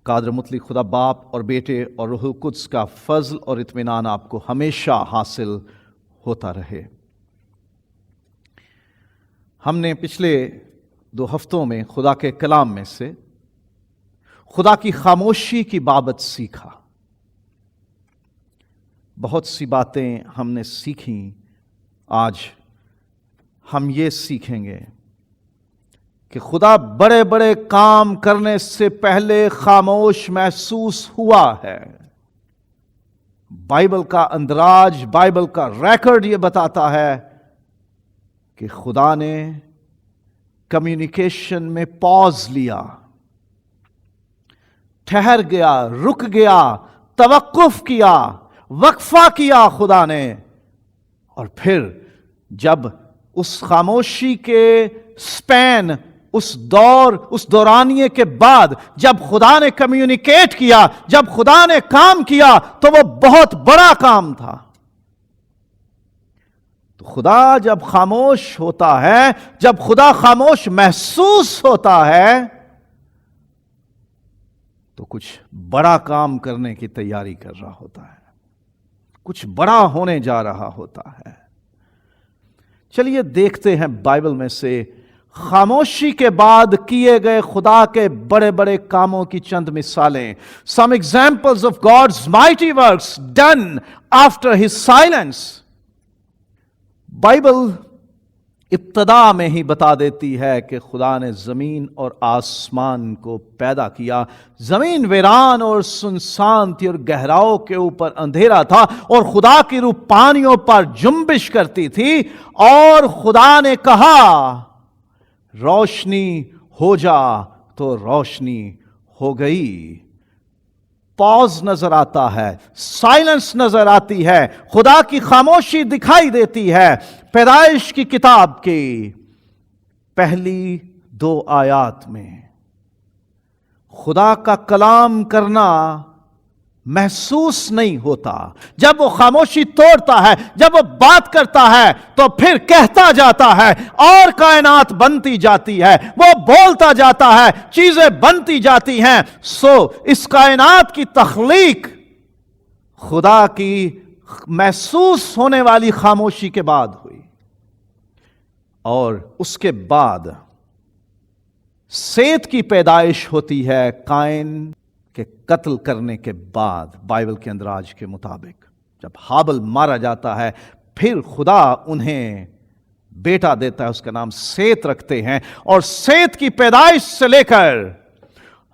قادر مطلق خدا باپ اور بیٹے اور روح القدس کا فضل اور اطمینان آپ کو ہمیشہ حاصل ہوتا رہے۔ ہم نے پچھلے 2 ہفتوں میں خدا کے کلام میں سے خدا کی خاموشی کی بابت سیکھا۔ بہت سی باتیں ہم نے سیکھیں۔ آج ہم یہ سیکھیں گے کہ خدا بڑے بڑے کام کرنے سے پہلے خاموش محسوس ہوا ہے۔ بائبل کا اندراج، بائبل کا ریکارڈ یہ بتاتا ہے کہ خدا نے کمیونیکیشن میں پاز لیا، ٹھہر گیا، رک گیا، توقف کیا، وقفہ کیا خدا نے، اور پھر جب اس خاموشی کے سپین، اس دورانیے کے بعد جب خدا نے کمیونیکیٹ کیا، جب خدا نے کام کیا تو وہ بہت بڑا کام تھا۔ تو خدا جب خاموش ہوتا ہے، جب خدا خاموش محسوس ہوتا ہے تو کچھ بڑا کام کرنے کی تیاری کر رہا ہوتا ہے، کچھ بڑا ہونے جا رہا ہوتا ہے۔ چلیے دیکھتے ہیں بائبل میں سے خاموشی کے بعد کیے گئے خدا کے بڑے بڑے کاموں کی چند مثالیں۔ Some examples of God's mighty works done after his silence۔ Bible ابتدا میں ہی بتا دیتی ہے کہ خدا نے زمین اور آسمان کو پیدا کیا۔ زمین ویران اور سنسان تھی اور گہراؤں کے اوپر اندھیرا تھا، اور خدا کی روح پانیوں پر جنبش کرتی تھی، اور خدا نے کہا روشنی ہو جا، تو روشنی ہو گئی۔ پاز نظر آتا ہے، سائلنس نظر آتی ہے، خدا کی خاموشی دکھائی دیتی ہے۔ پیدائش کی کتاب کی پہلی 2 آیات میں خدا کا کلام کرنا محسوس نہیں ہوتا۔ جب وہ خاموشی توڑتا ہے، جب وہ بات کرتا ہے تو پھر کہتا جاتا ہے اور کائنات بنتی جاتی ہے، وہ بولتا جاتا ہے، چیزیں بنتی جاتی ہیں۔ اس کائنات کی تخلیق خدا کی محسوس ہونے والی خاموشی کے بعد ہوئی، اور اس کے بعد سیت کی پیدائش ہوتی ہے قائن کے قتل کرنے کے بعد۔ بائبل کے اندراج کے مطابق جب ہابل مارا جاتا ہے، پھر خدا انہیں بیٹا دیتا ہے، اس کا نام سیت رکھتے ہیں، اور سیت کی پیدائش سے لے کر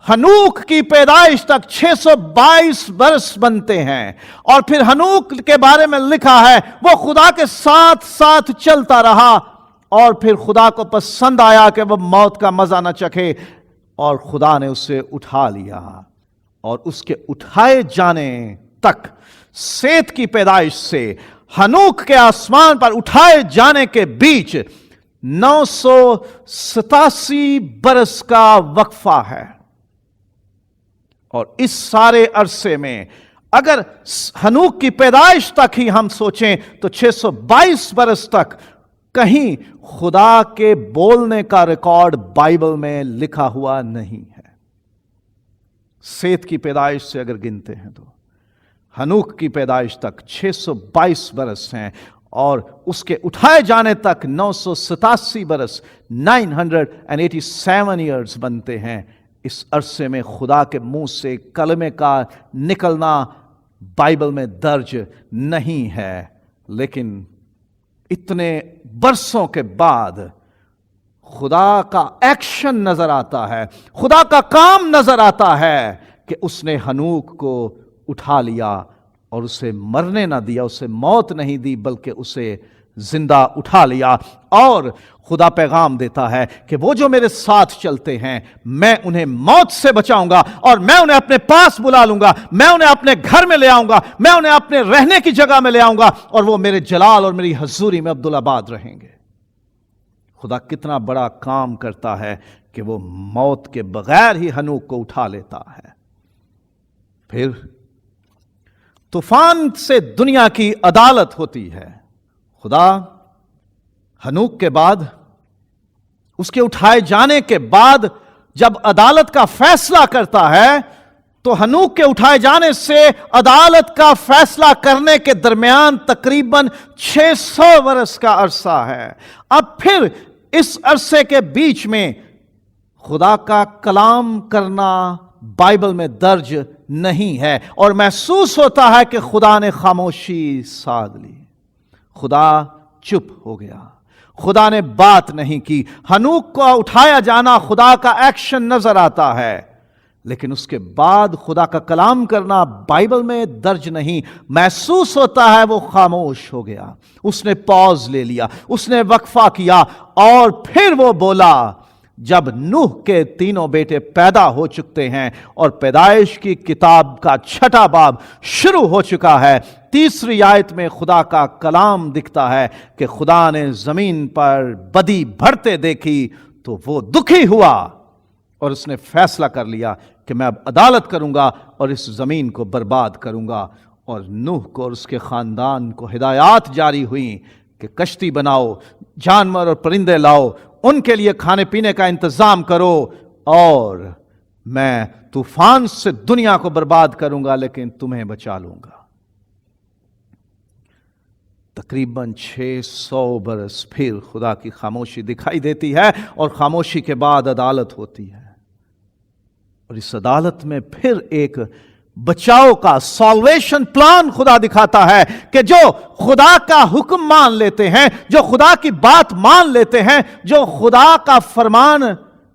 ہنوک کی پیدائش تک 622 برس بنتے ہیں۔ اور پھر ہنوک کے بارے میں لکھا ہے وہ خدا کے ساتھ ساتھ چلتا رہا، اور پھر خدا کو پسند آیا کہ وہ موت کا مزہ نہ چکھے، اور خدا نے اسے اٹھا لیا۔ اور اس کے اٹھائے جانے تک، سیت کی پیدائش سے ہنوک کے آسمان پر اٹھائے جانے کے بیچ 987 برس کا وقفہ ہے۔ اور اس سارے عرصے میں اگر ہنوک کی پیدائش تک ہی ہم سوچیں تو 622 برس تک کہیں خدا کے بولنے کا ریکارڈ بائبل میں لکھا ہوا نہیں ہے۔ سیت کی پیدائش سے اگر گنتے ہیں تو ہنوک کی پیدائش تک 622 برس ہیں، اور اس کے اٹھائے جانے تک 987 برس، 987 ایئرز بنتے ہیں۔ اس عرصے میں خدا کے منہ سے کلمے کا نکلنا بائبل میں درج نہیں ہے، لیکن اتنے برسوں کے بعد خدا کا ایکشن نظر آتا ہے، خدا کا کام نظر آتا ہے کہ اس نے ہنوک کو اٹھا لیا اور اسے مرنے نہ دیا، اسے موت نہیں دی بلکہ اسے زندہ اٹھا لیا۔ اور خدا پیغام دیتا ہے کہ وہ جو میرے ساتھ چلتے ہیں میں انہیں موت سے بچاؤں گا، اور میں انہیں اپنے پاس بلا لوں گا، میں انہیں اپنے گھر میں لے آؤں گا، میں انہیں اپنے رہنے کی جگہ میں لے آؤں گا، اور وہ میرے جلال اور میری حضوری میں عبدالآباد رہیں گے۔ خدا کتنا بڑا کام کرتا ہے کہ وہ موت کے بغیر ہی ہنوک کو اٹھا لیتا ہے۔ پھر طوفان سے دنیا کی عدالت ہوتی ہے۔ خدا ہنوک کے بعد، اس کے اٹھائے جانے کے بعد جب عدالت کا فیصلہ کرتا ہے تو ہنوک کے اٹھائے جانے سے عدالت کا فیصلہ کرنے کے درمیان تقریباً 600 برس کا عرصہ ہے۔ اب پھر اس عرصے کے بیچ میں خدا کا کلام کرنا بائبل میں درج نہیں ہے، اور محسوس ہوتا ہے کہ خدا نے خاموشی سادھ لی، خدا چپ ہو گیا، خدا نے بات نہیں کی۔ ہنوک کو اٹھایا جانا خدا کا ایکشن نظر آتا ہے، لیکن اس کے بعد خدا کا کلام کرنا بائبل میں درج نہیں۔ محسوس ہوتا ہے وہ خاموش ہو گیا، اس نے پاز لے لیا، اس نے وقفہ کیا، اور پھر وہ بولا جب نوح کے تینوں بیٹے پیدا ہو چکتے ہیں اور پیدائش کی کتاب کا 6واں باب شروع ہو چکا ہے، 3 آیت میں خدا کا کلام دکھتا ہے کہ خدا نے زمین پر بدی بڑھتے دیکھی تو وہ دکھی ہوا، اور اس نے فیصلہ کر لیا کہ میں اب عدالت کروں گا اور اس زمین کو برباد کروں گا۔ اور نوح کو اور اس کے خاندان کو ہدایات جاری ہوئیں کہ کشتی بناؤ، جانور اور پرندے لاؤ، ان کے لیے کھانے پینے کا انتظام کرو، اور میں طوفان سے دنیا کو برباد کروں گا لیکن تمہیں بچا لوں گا۔ تقریباً 600 برس پھر خدا کی خاموشی دکھائی دیتی ہے، اور خاموشی کے بعد عدالت ہوتی ہے، اور اس عدالت میں پھر ایک بچاؤ کا سالویشن پلان خدا دکھاتا ہے کہ جو خدا کا حکم مان لیتے ہیں، جو خدا کی بات مان لیتے ہیں، جو خدا کا فرمان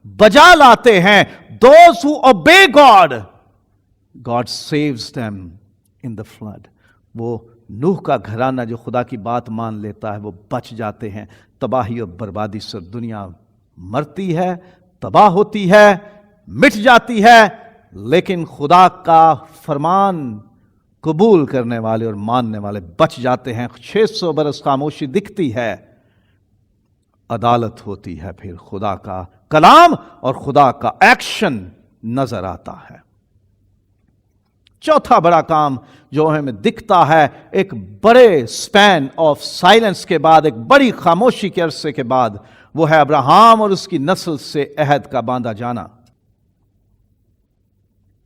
بجا لاتے ہیں، those who obey God, God saves them in the flood۔ وہ نوح کا گھرانہ جو خدا کی بات مان لیتا ہے وہ بچ جاتے ہیں۔ تباہی اور بربادی سے دنیا مرتی ہے، تباہ ہوتی ہے، مٹ جاتی ہے، لیکن خدا کا فرمان قبول کرنے والے اور ماننے والے بچ جاتے ہیں۔ 600 برس خاموشی دکھتی ہے، عدالت ہوتی ہے، پھر خدا کا کلام اور خدا کا ایکشن نظر آتا ہے۔ چوتھا بڑا کام جو ہمیں دکھتا ہے ایک بڑے سپین آف سائلنس کے بعد، ایک بڑی خاموشی کے عرصے کے بعد، وہ ہے ابراہیم اور اس کی نسل سے عہد کا باندھا جانا۔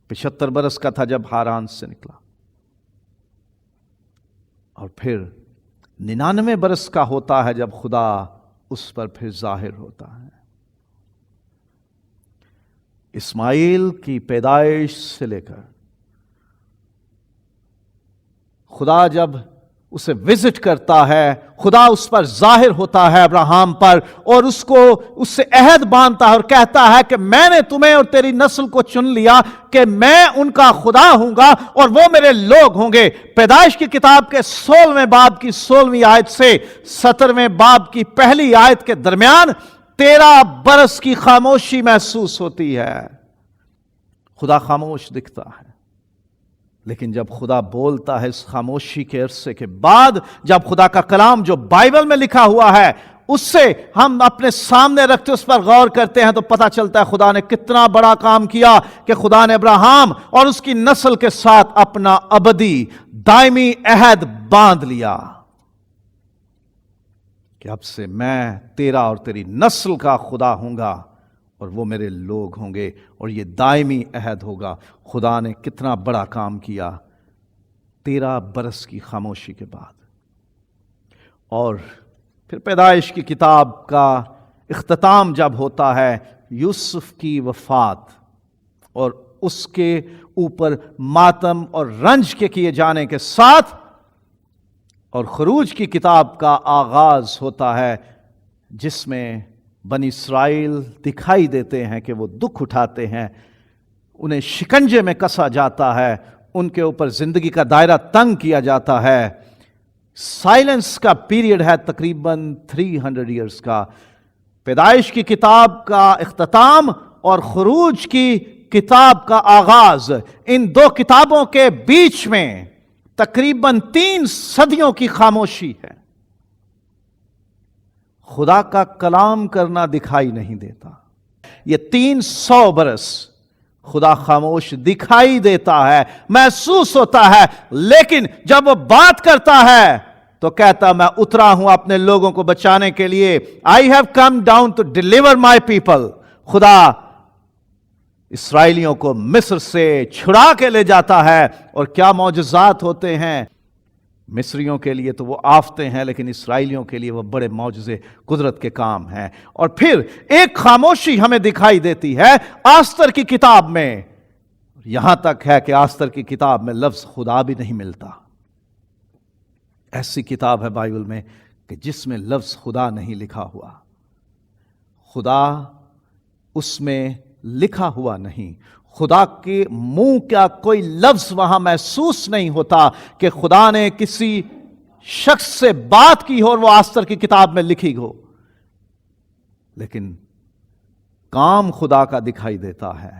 75 برس کا تھا جب ہاران سے نکلا، اور پھر 99 برس کا ہوتا ہے جب خدا اس پر پھر ظاہر ہوتا ہے۔ اسماعیل کی پیدائش سے لے کر خدا جب اسے وزٹ کرتا ہے، خدا اس پر ظاہر ہوتا ہے ابراہیم پر، اور اس سے عہد باندھتا ہے اور کہتا ہے کہ میں نے تمہیں اور تیری نسل کو چن لیا کہ میں ان کا خدا ہوں گا اور وہ میرے لوگ ہوں گے۔ پیدائش کی کتاب کے 16ویں باب کی 16ویں آیت سے 17ویں باب کی پہلی آیت کے درمیان 13 برس کی خاموشی محسوس ہوتی ہے۔ خدا خاموش دکھتا ہے، لیکن جب خدا بولتا ہے اس خاموشی کے عرصے کے بعد، جب خدا کا کلام جو بائبل میں لکھا ہوا ہے اس سے ہم اپنے سامنے رکھتے اس پر غور کرتے ہیں تو پتہ چلتا ہے خدا نے کتنا بڑا کام کیا کہ خدا نے ابراہیم اور اس کی نسل کے ساتھ اپنا ابدی دائمی عہد باندھ لیا کہ اب سے میں تیرا اور تیری نسل کا خدا ہوں گا اور وہ میرے لوگ ہوں گے، اور یہ دائمی عہد ہوگا۔ خدا نے کتنا بڑا کام کیا 13 برس کی خاموشی کے بعد۔ اور پھر پیدائش کی کتاب کا اختتام جب ہوتا ہے یوسف کی وفات اور اس کے اوپر ماتم اور رنج کے کیے جانے کے ساتھ، اور خروج کی کتاب کا آغاز ہوتا ہے جس میں بنی اسرائیل دکھائی دیتے ہیں کہ وہ دکھ اٹھاتے ہیں، انہیں شکنجے میں کسا جاتا ہے، ان کے اوپر زندگی کا دائرہ تنگ کیا جاتا ہے۔ سائلنس کا پیریڈ ہے تقریباً 300 ایئرز کا۔ پیدائش کی کتاب کا اختتام اور خروج کی کتاب کا آغاز، ان دو کتابوں کے بیچ میں تقریباً 3 صدیوں کی خاموشی ہے۔ خدا کا کلام کرنا دکھائی نہیں دیتا۔ یہ 300 برس خدا خاموش دکھائی دیتا ہے، محسوس ہوتا ہے، لیکن جب وہ بات کرتا ہے تو کہتا میں اترا ہوں اپنے لوگوں کو بچانے کے لیے۔ I have come down to deliver my people۔ خدا اسرائیلیوں کو مصر سے چھڑا کے لے جاتا ہے، اور کیا معجزات ہوتے ہیں۔ مصریوں کے لیے تو وہ آفتیں ہیں، لیکن اسرائیلیوں کے لیے وہ بڑے معجزے قدرت کے کام ہیں۔ اور پھر ایک خاموشی ہمیں دکھائی دیتی ہے آستر کی کتاب میں، یہاں تک ہے کہ آستر کی کتاب میں لفظ خدا بھی نہیں ملتا۔ ایسی کتاب ہے بائبل میں کہ جس میں لفظ خدا نہیں لکھا ہوا، خدا اس میں لکھا ہوا نہیں، خدا کے منہ کا کوئی لفظ وہاں محسوس نہیں ہوتا کہ خدا نے کسی شخص سے بات کی ہو اور وہ آستر کی کتاب میں لکھی ہو، لیکن کام خدا کا دکھائی دیتا ہے۔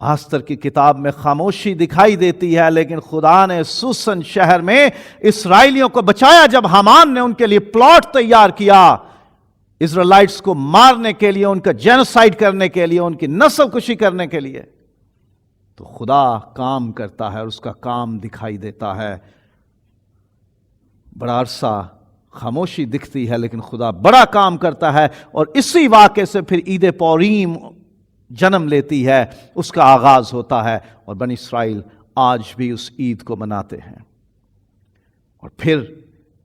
آستر کی کتاب میں خاموشی دکھائی دیتی ہے، لیکن خدا نے سوسن شہر میں اسرائیلیوں کو بچایا جب حامان نے ان کے لیے پلاٹ تیار کیا اسرائیلائٹس کو مارنے کے لیے، ان کا جینوسائیڈ کرنے کے لیے، ان کی نسل کشی کرنے کے لیے۔ تو خدا کام کرتا ہے اور اس کا کام دکھائی دیتا ہے۔ بڑا عرصہ خاموشی دکھتی ہے، لیکن خدا بڑا کام کرتا ہے، اور اسی واقعے سے پھر عید پوریم جنم لیتی ہے، اس کا آغاز ہوتا ہے، اور بنی اسرائیل آج بھی اس عید کو مناتے ہیں۔ اور پھر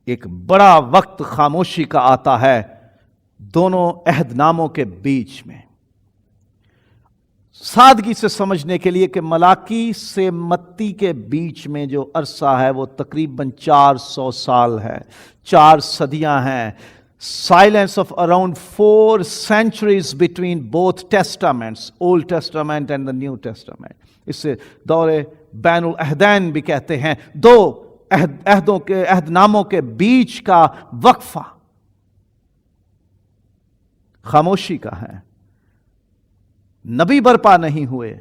ایک بڑا وقت خاموشی کا آتا ہے دونوں عہد ناموں کے بیچ میں، سادگی سے سمجھنے کے لیے کہ ملاکی سے متی کے بیچ میں جو عرصہ ہے وہ تقریباً 400 سال ہے، 4 صدیاں ہیں۔ Silence of around 4 centuries between both testaments, Old Testament and the New Testament. اسے دور بین العہدین بھی کہتے ہیں، دو عہد ناموں کے بیچ کا وقفہ خاموشی کا ہے۔ نبی برپا نہیں ہوئے،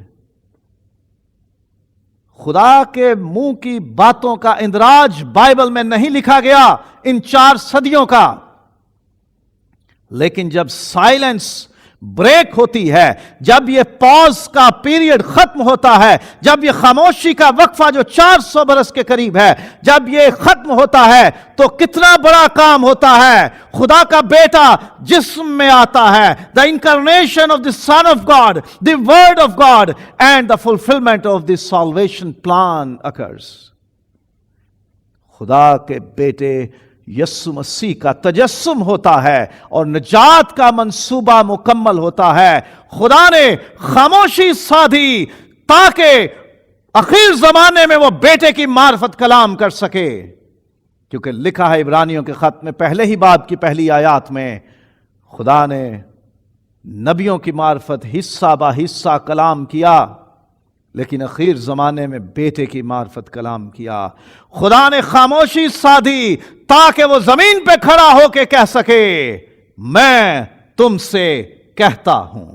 خدا کے منہ کی باتوں کا اندراج بائبل میں نہیں لکھا گیا ان 4 صدیوں کا، لیکن جب سائلنس بریک ہوتی ہے، جب یہ پاز کا پیریڈ ختم ہوتا ہے، جب یہ خاموشی کا وقفہ جو 400 برس کے قریب ہے، جب یہ ختم ہوتا ہے تو کتنا بڑا کام ہوتا ہے۔ خدا کا بیٹا جسم میں آتا ہے، the incarnation of the Son of God, the Word of God, and the fulfillment of the salvation plan occurs۔ خدا کے بیٹے یسوع مسیح کا تجسم ہوتا ہے اور نجات کا منصوبہ مکمل ہوتا ہے۔ خدا نے خاموشی سادھی تاکہ آخر زمانے میں وہ بیٹے کی معرفت کلام کر سکے، کیونکہ لکھا ہے عبرانیوں کے خط میں پہلے ہی باب کی پہلی آیات میں، خدا نے نبیوں کی معرفت حصہ با حصہ کلام کیا، لیکن اخیر زمانے میں بیٹے کی معرفت کلام کیا۔ خدا نے خاموشی سادھی تاکہ وہ زمین پہ کھڑا ہو کے کہہ سکے، میں تم سے کہتا ہوں،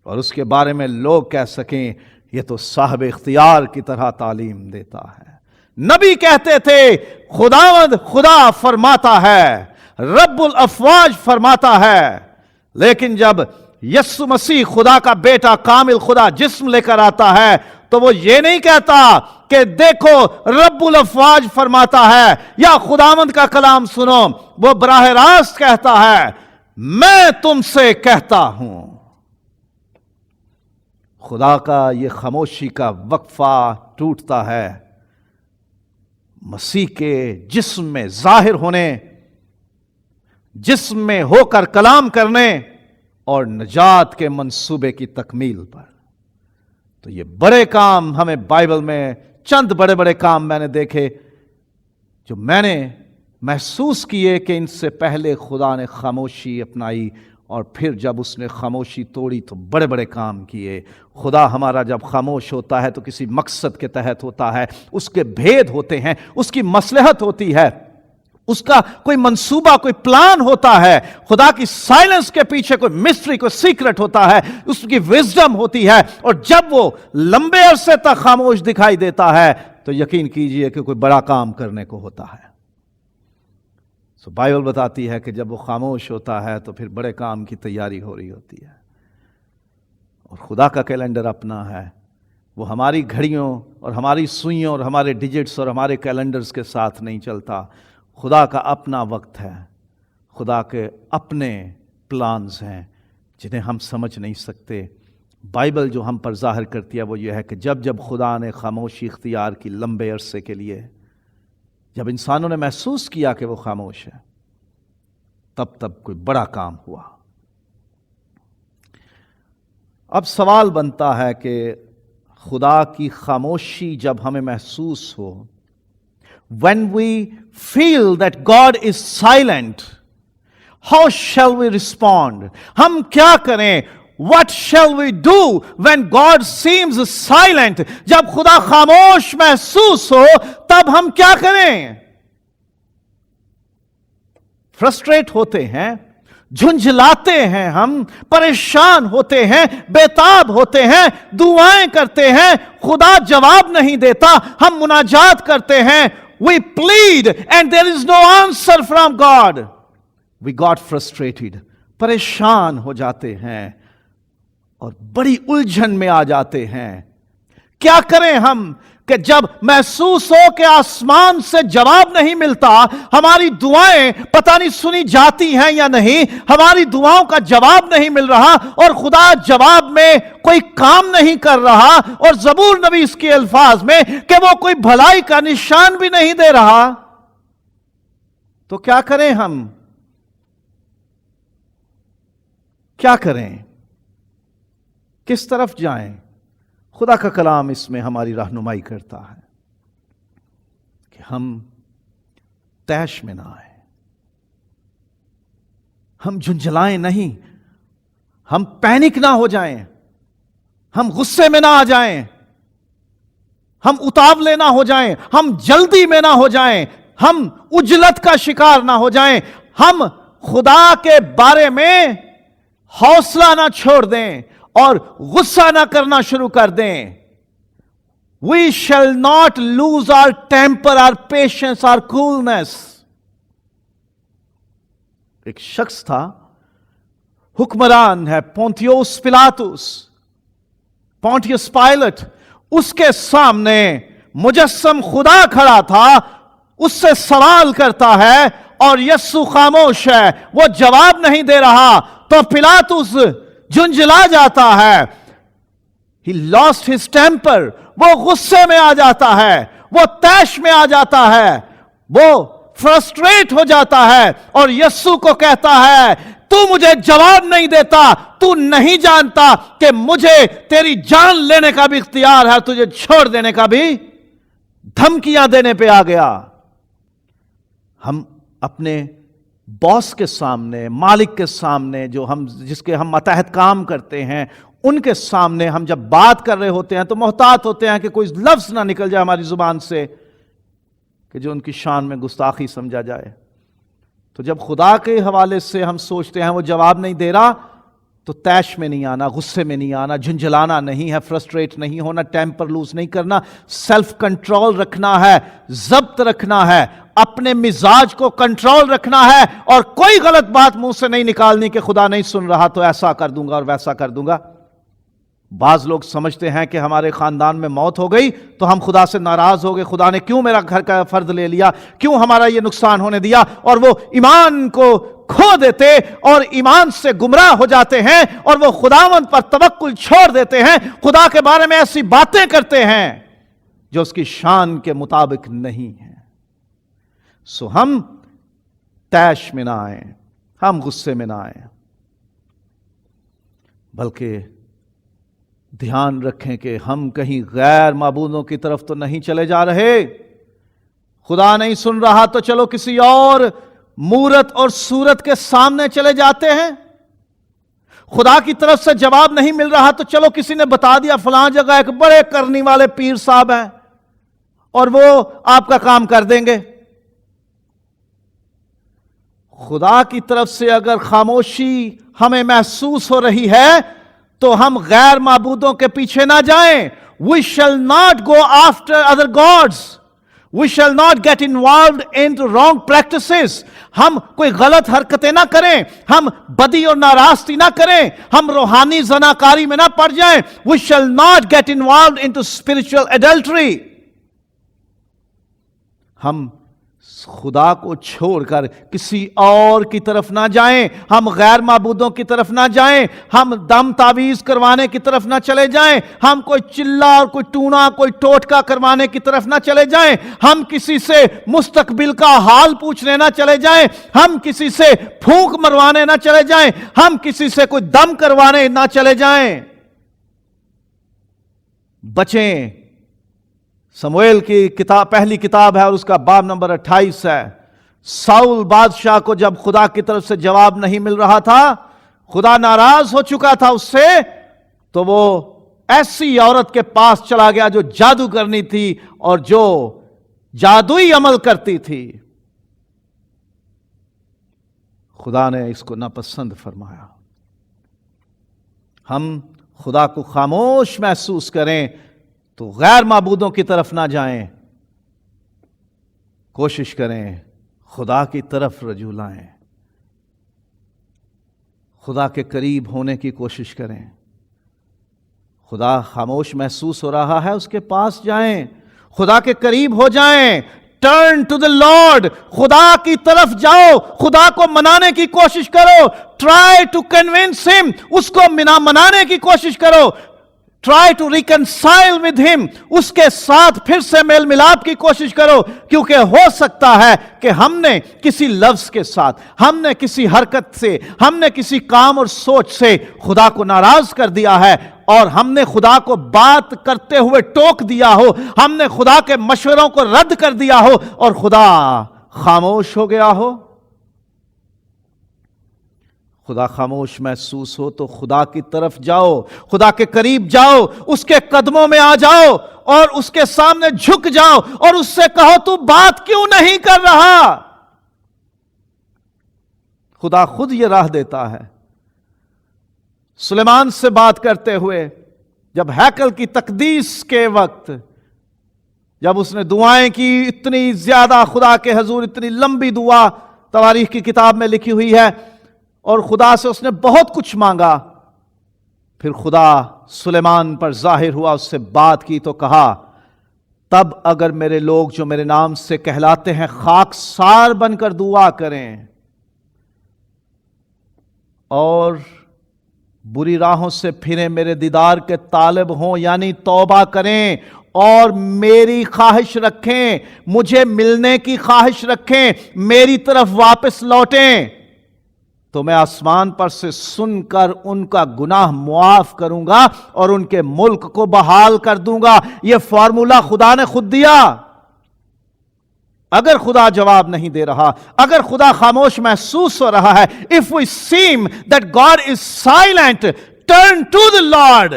اور اس کے بارے میں لوگ کہہ سکیں یہ تو صاحب اختیار کی طرح تعلیم دیتا ہے۔ نبی کہتے تھے خداوند خدا فرماتا ہے، رب الافواج فرماتا ہے، لیکن جب یسوع مسیح خدا کا بیٹا کامل خدا جسم لے کر آتا ہے تو وہ یہ نہیں کہتا کہ دیکھو رب الافواج فرماتا ہے یا خداوند کا کلام سنو، وہ براہ راست کہتا ہے میں تم سے کہتا ہوں۔ خدا کا یہ خاموشی کا وقفہ ٹوٹتا ہے مسیح کے جسم میں ظاہر ہونے، جسم میں ہو کر کلام کرنے اور نجات کے منصوبے کی تکمیل پر۔ تو یہ بڑے کام ہمیں بائبل میں چند بڑے بڑے کام میں نے دیکھے جو میں نے محسوس کیے کہ ان سے پہلے خدا نے خاموشی اپنائی، اور پھر جب اس نے خاموشی توڑی تو بڑے بڑے کام کیے۔ خدا ہمارا جب خاموش ہوتا ہے تو کسی مقصد کے تحت ہوتا ہے، اس کے بھید ہوتے ہیں، اس کی مصلحت ہوتی ہے، اس کا کوئی منصوبہ، کوئی پلان ہوتا ہے۔ خدا کی سائلنس کے پیچھے کوئی مسٹری، کوئی سیکرٹ ہوتا ہے، اس کی وزڈم ہوتی ہے، اور جب وہ لمبے عرصے تک خاموش دکھائی دیتا ہے تو یقین کیجئے کہ کوئی بڑا کام کرنے کو ہوتا ہے۔ سو بائبل بتاتی ہے کہ جب وہ خاموش ہوتا ہے تو پھر بڑے کام کی تیاری ہو رہی ہوتی ہے، اور خدا کا کیلنڈر اپنا ہے، وہ ہماری گھڑیوں اور ہماری سوئیوں اور ہمارے ڈیجٹس اور ہمارے کیلنڈرز کے ساتھ نہیں چلتا۔ خدا کا اپنا وقت ہے، خدا کے اپنے پلانز ہیں جنہیں ہم سمجھ نہیں سکتے، بائبل جو ہم پر ظاہر کرتی ہے وہ یہ ہے کہ جب جب خدا نے خاموشی اختیار کی لمبے عرصے کے لیے، جب انسانوں نے محسوس کیا کہ وہ خاموش ہے، تب تب کوئی بڑا کام ہوا۔ اب سوال بنتا ہے کہ خدا کی خاموشی جب ہمیں محسوس ہو، when we feel that God is silent, how shall we respond؟ ہم کیا کریں؟ What shall we do when God seems silent؟ جب خدا خاموش محسوس ہو تب ہم کیا کریں؟ فرسٹریٹ ہوتے ہیں، جھنجھلاتے ہیں، ہم پریشان ہوتے ہیں، بےتاب ہوتے ہیں، دعائیں کرتے ہیں، خدا جواب نہیں دیتا، ہم مناجات کرتے ہیں، we plead and there is no answer from God. We got frustrated، پریشان ہو جاتے ہیں اور بڑی الجھن میں آ جاتے ہیں۔ کیا کریں ہم کہ جب محسوس ہو کہ آسمان سے جواب نہیں ملتا، ہماری دعائیں پتہ نہیں سنی جاتی ہیں یا نہیں، ہماری دعاؤں کا جواب نہیں مل رہا اور خدا جواب میں کوئی کام نہیں کر رہا، اور زبور نویس کے الفاظ میں کہ وہ کوئی بھلائی کا نشان بھی نہیں دے رہا، تو کیا کریں ہم؟ کیا کریں؟ کس طرف جائیں؟ خدا کا کلام اس میں ہماری رہنمائی کرتا ہے کہ ہم طیش میں نہ آئیں، ہم جھنجھلائیں نہیں، ہم پینک نہ ہو جائیں، ہم غصے میں نہ آ جائیں، ہم اتاولے نہ ہو جائیں، ہم جلدی میں نہ ہو جائیں، ہم عجلت کا شکار نہ ہو جائیں، ہم خدا کے بارے میں حوصلہ نہ چھوڑ دیں اور غصہ نہ کرنا شروع کر دیں۔ We shall not lose our temper, our patience, our coolness۔ ایک شخص تھا، حکمران ہے، پونتیوس پلاطس، پونٹیس پائلٹ، اس کے سامنے مجسم خدا کھڑا تھا، اس سے سوال کرتا ہے اور یسوع خاموش ہے، وہ جواب نہیں دے رہا، تو پلاطس جھنجھلا جاتا ہے۔ He lost his temper، وہ غصے میں آ جاتا ہے، وہ طیش میں آ جاتا ہے، وہ فرسٹریٹ ہو جاتا ہے اور یسوع کو کہتا ہے تو مجھے جواب نہیں دیتا، تو نہیں جانتا کہ مجھے تیری جان لینے کا بھی اختیار ہے، تجھے چھوڑ دینے کا بھی، دھمکیاں دینے پہ آ گیا۔ ہم اپنے باس کے سامنے، مالک کے سامنے، جو ہم جس کے ہم ماتحت کام کرتے ہیں، ان کے سامنے ہم جب بات کر رہے ہوتے ہیں تو محتاط ہوتے ہیں کہ کوئی لفظ نہ نکل جائے ہماری زبان سے کہ جو ان کی شان میں گستاخی سمجھا جائے۔ تو جب خدا کے حوالے سے ہم سوچتے ہیں وہ جواب نہیں دے رہا، تو طیش میں نہیں آنا، غصے میں نہیں آنا، جھنجھلانا نہیں ہے، فرسٹریٹ نہیں ہونا، ٹیمپر لوز نہیں کرنا، سیلف کنٹرول رکھنا ہے، ضبط رکھنا ہے، اپنے مزاج کو کنٹرول رکھنا ہے، اور کوئی غلط بات منہ سے نہیں نکالنی کہ خدا نہیں سن رہا تو ایسا کر دوں گا اور ویسا کر دوں گا۔ بعض لوگ سمجھتے ہیں کہ ہمارے خاندان میں موت ہو گئی تو ہم خدا سے ناراض ہو گئے، خدا نے کیوں میرا گھر کا فرد لے لیا، کیوں ہمارا یہ نقصان ہونے دیا، اور وہ ایمان کو کھو دیتے اور ایمان سے گمراہ ہو جاتے ہیں اور وہ خداوند پر توکل چھوڑ دیتے ہیں، خدا کے بارے میں ایسی باتیں کرتے ہیں جو اس کی شان کے مطابق نہیں ہیں۔ سو ہم طیش میں نہ آئیں، ہم غصے میں نہ آئیں، بلکہ دھیان رکھیں کہ ہم کہیں غیر معبودوں کی طرف تو نہیں چلے جا رہے۔ خدا نہیں سن رہا تو چلو کسی اور مورت اور صورت کے سامنے چلے جاتے ہیں۔ خدا کی طرف سے جواب نہیں مل رہا تو چلو کسی نے بتا دیا فلاں جگہ ایک بڑے کرنی والے پیر صاحب ہیں اور وہ آپ کا کام کر دیں گے۔ خدا کی طرف سے اگر خاموشی ہمیں محسوس ہو رہی ہے تو ہم غیر معبودوں کے پیچھے نہ جائیں۔ We shall not go after other gods. We shall not get involved into wrong practices. ہم کوئی غلط حرکتیں نہ کریں، ہم بدی اور ناراستی نہ کریں، ہم روحانی زناکاری میں نہ پڑ جائیں۔ We shall not get involved into spiritual adultery. ہم خدا کو چھوڑ کر کسی اور کی طرف نہ جائیں، ہم غیر معبودوں کی طرف نہ جائیں، ہم دم تعویذ کروانے کی طرف نہ چلے جائیں، ہم کوئی چلا اور کوئی ٹونا کوئی ٹوٹکا کروانے کی طرف نہ چلے جائیں، ہم کسی سے مستقبل کا حال پوچھنے نہ چلے جائیں، ہم کسی سے پھونک مروانے نہ چلے جائیں، ہم کسی سے کوئی دم کروانے نہ چلے جائیں۔ بچیں۔ سموئیل کی کتاب پہلی کتاب ہے اور اس کا باب نمبر 28 ہے۔ ساؤل بادشاہ کو جب خدا کی طرف سے جواب نہیں مل رہا تھا، خدا ناراض ہو چکا تھا اس سے، تو وہ ایسی عورت کے پاس چلا گیا جو جادو کرنی تھی اور جو جادوئی عمل کرتی تھی۔ خدا نے اس کو ناپسند فرمایا۔ ہم خدا کو خاموش محسوس کریں تو غیر معبودوں کی طرف نہ جائیں، کوشش کریں خدا کی طرف رجوع لائیں، خدا کے قریب ہونے کی کوشش کریں۔ خدا خاموش محسوس ہو رہا ہے، اس کے پاس جائیں، خدا کے قریب ہو جائیں۔ ٹرن ٹو دا لارڈ، خدا کی طرف جاؤ، خدا کو منانے کی کوشش کرو۔ ٹرائی ٹو کنونس ہم، اس کو منانے کی کوشش کرو۔ ٹرائی ٹو ریکنسائل ود ہم، اس کے ساتھ پھر سے میل ملاپ کی کوشش کرو، کیونکہ ہو سکتا ہے کہ ہم نے کسی لفظ کے ساتھ، ہم نے کسی حرکت سے، ہم نے کسی کام اور سوچ سے خدا کو ناراض کر دیا ہے، اور ہم نے خدا کو بات کرتے ہوئے ٹوک دیا ہو، ہم نے خدا کے مشوروں کو رد کر دیا ہو اور خدا خاموش ہو گیا ہو۔ خدا خاموش محسوس ہو تو خدا کی طرف جاؤ، خدا کے قریب جاؤ، اس کے قدموں میں آ جاؤ اور اس کے سامنے جھک جاؤ اور اس سے کہو تو بات کیوں نہیں کر رہا؟ خدا خود یہ راہ دیتا ہے۔ سلیمان سے بات کرتے ہوئے جب ہیکل کی تقدیس کے وقت، جب اس نے دعائیں کی، اتنی زیادہ خدا کے حضور، اتنی لمبی دعا تواریخ کی کتاب میں لکھی ہوئی ہے، اور خدا سے اس نے بہت کچھ مانگا، پھر خدا سلیمان پر ظاہر ہوا، اس سے بات کی تو کہا، تب اگر میرے لوگ جو میرے نام سے کہلاتے ہیں خاکسار بن کر دعا کریں اور بری راہوں سے پھریں، میرے دیدار کے طالب ہوں، یعنی توبہ کریں اور میری خواہش رکھیں، مجھے ملنے کی خواہش رکھیں، میری طرف واپس لوٹیں، تو میں آسمان پر سے سن کر ان کا گناہ معاف کروں گا اور ان کے ملک کو بحال کر دوں گا۔ یہ فارمولا خدا نے خود دیا۔ اگر خدا جواب نہیں دے رہا، اگر خدا خاموش محسوس ہو رہا ہے، if we seem that God is silent, turn to the Lord.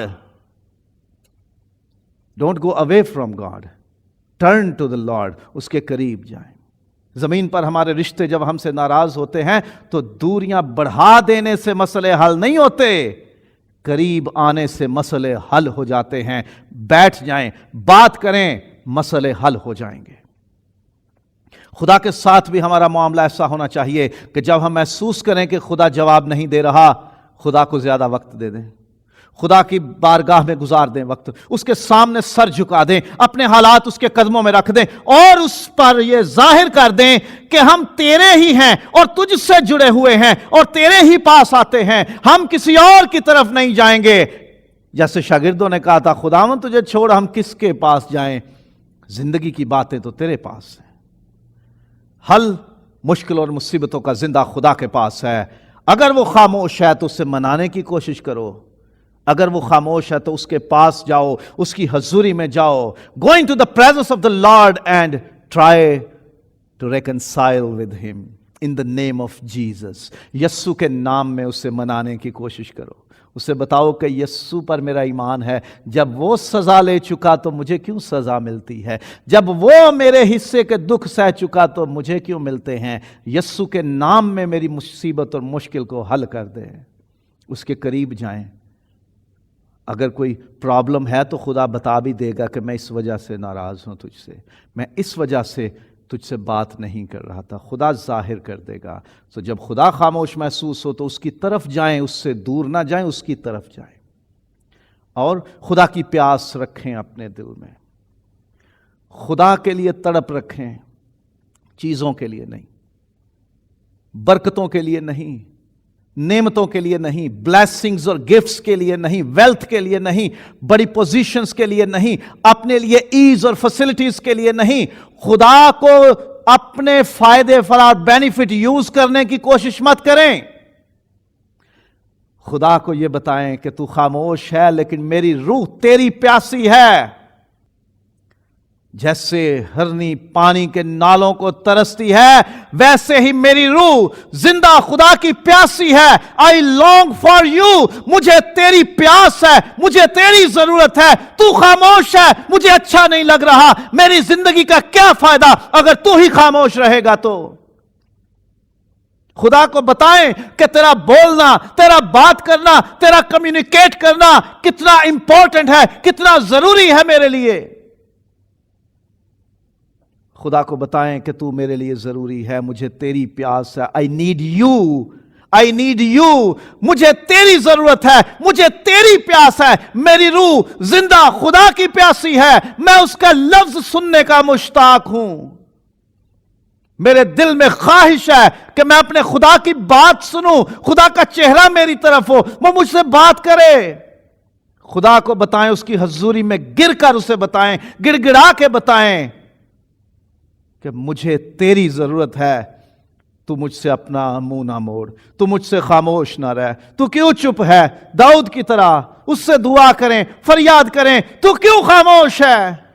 Don't go away from God. Turn to the Lord. اس کے قریب جائیں۔ زمین پر ہمارے رشتے جب ہم سے ناراض ہوتے ہیں تو دوریاں بڑھا دینے سے مسئلے حل نہیں ہوتے، قریب آنے سے مسئلے حل ہو جاتے ہیں۔ بیٹھ جائیں، بات کریں، مسئلے حل ہو جائیں گے۔ خدا کے ساتھ بھی ہمارا معاملہ ایسا ہونا چاہیے کہ جب ہم محسوس کریں کہ خدا جواب نہیں دے رہا، خدا کو زیادہ وقت دے دیں، خدا کی بارگاہ میں گزار دیں وقت، اس کے سامنے سر جھکا دیں، اپنے حالات اس کے قدموں میں رکھ دیں اور اس پر یہ ظاہر کر دیں کہ ہم تیرے ہی ہیں اور تجھ سے جڑے ہوئے ہیں اور تیرے ہی پاس آتے ہیں، ہم کسی اور کی طرف نہیں جائیں گے۔ جیسے شاگردوں نے کہا تھا، خداوند تجھے چھوڑ ہم کس کے پاس جائیں، زندگی کی باتیں تو تیرے پاس ہیں، حل مشکل اور مصیبتوں کا زندہ خدا کے پاس ہے۔ اگر وہ خاموش ہے تو اسے منانے کی کوشش کرو، اگر وہ خاموش ہے تو اس کے پاس جاؤ، اس کی حضوری میں جاؤ۔ Going to the presence of the Lord and try to reconcile with him in the name of Jesus. یسوع کے نام میں اسے منانے کی کوشش کرو، اسے بتاؤ کہ یسوع پر میرا ایمان ہے، جب وہ سزا لے چکا تو مجھے کیوں سزا ملتی ہے، جب وہ میرے حصے کے دکھ سہ چکا تو مجھے کیوں ملتے ہیں۔ یسوع کے نام میں میری مصیبت اور مشکل کو حل کر دے، اس کے قریب جائیں۔ اگر کوئی پرابلم ہے تو خدا بتا بھی دے گا کہ میں اس وجہ سے ناراض ہوں تجھ سے، میں اس وجہ سے تجھ سے بات نہیں کر رہا تھا، خدا ظاہر کر دے گا۔ تو جب خدا خاموش محسوس ہو تو اس کی طرف جائیں، اس سے دور نہ جائیں، اس کی طرف جائیں اور خدا کی پیاس رکھیں اپنے دل میں، خدا کے لیے تڑپ رکھیں، چیزوں کے لیے نہیں، برکتوں کے لیے نہیں، نعمتوں کے لیے نہیں، بلیسنگز اور گفٹس کے لیے نہیں، ویلتھ کے لیے نہیں، بڑی پوزیشنز کے لیے نہیں، اپنے لیے ایز اور فیسلٹیز کے لیے نہیں. خدا کو اپنے فائدے فرات بینیفٹ یوز کرنے کی کوشش مت کریں. خدا کو یہ بتائیں کہ تو خاموش ہے لیکن میری روح تیری پیاسی ہے. جیسے ہرنی پانی کے نالوں کو ترستی ہے ویسے ہی میری روح زندہ خدا کی پیاسی ہے. I long for you. مجھے تیری پیاس ہے، مجھے تیری ضرورت ہے. تو خاموش ہے، مجھے اچھا نہیں لگ رہا. میری زندگی کا کیا فائدہ اگر تو ہی خاموش رہے گا تو؟ خدا کو بتائیں کہ تیرا بولنا، تیرا بات کرنا، تیرا کمیونیکیٹ کرنا کتنا امپورٹنٹ ہے، کتنا ضروری ہے میرے لیے. خدا کو بتائیں کہ تو میرے لیے ضروری ہے، مجھے تیری پیاس ہے. I need you, I need you. مجھے تیری ضرورت ہے، مجھے تیری پیاس ہے. میری روح زندہ خدا کی پیاسی ہے. میں اس کا لفظ سننے کا مشتاق ہوں. میرے دل میں خواہش ہے کہ میں اپنے خدا کی بات سنوں، خدا کا چہرہ میری طرف ہو، وہ مجھ سے بات کرے. خدا کو بتائیں، اس کی حضوری میں گر کر اسے بتائیں، گڑ گڑا کے بتائیں کہ مجھے تیری ضرورت ہے. تو مجھ سے اپنا منہ نہ موڑ، تو مجھ سے خاموش نہ رہ. تو کیوں چپ ہے؟ داؤد کی طرح اس سے دعا کریں، فریاد کریں، تو کیوں خاموش ہے؟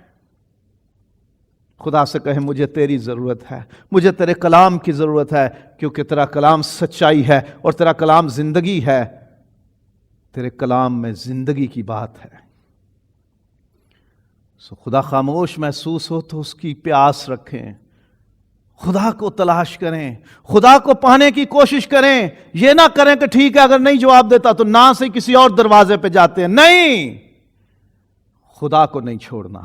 خدا سے کہیں مجھے تیری ضرورت ہے، مجھے تیرے کلام کی ضرورت ہے، کیونکہ تیرا کلام سچائی ہے اور تیرا کلام زندگی ہے. تیرے کلام میں زندگی کی بات ہے. خدا خاموش محسوس ہو تو اس کی پیاس رکھیں، خدا کو تلاش کریں، خدا کو پانے کی کوشش کریں. یہ نہ کریں کہ ٹھیک ہے اگر نہیں جواب دیتا تو نہ سے کسی اور دروازے پہ جاتے ہیں. نہیں، خدا کو نہیں چھوڑنا